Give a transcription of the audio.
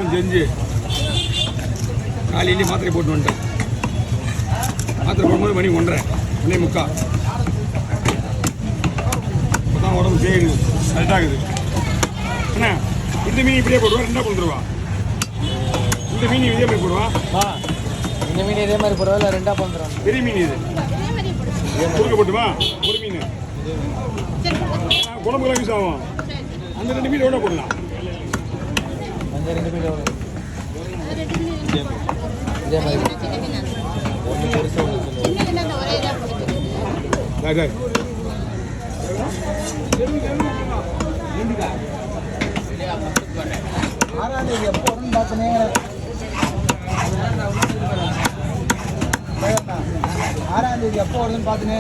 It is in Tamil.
சாப்பிடணும்னு செஞ்சு காலையிலேயே மாத்திரை போட்டு வந்துட்டேன். மாத்திரை போடும்போது மணி 1:30 இப்போ தான் உடம்பு செய்யுது, கரெக்டாகுது. அண்ணா இந்த மீன் இப்படியே போடுவா, 2 போட்டுருவா. இந்த மீன் இதே மாதிரி போடுவா. இந்த மீன் இதே மாதிரி போடுவா, இல்லை 2 பண்ணுறோம். பெரிய மீன் இது குறுக்க போட்டுமா, ஒரு மீன் குழம்புலாம் யூஸ் ஆகும். அந்த 2 மீன் எவ்வளோ போடலாம்? அந்த 2 மீன் எவ்வளோ? இதே மாதிரி ஒன்று பெருசு ஒன்று. 6ஆம் தேதி எப்போ வரும்னு பார்த்துனே 6ஆம் தேதி எப்போ வருதுன்னு பார்த்துனே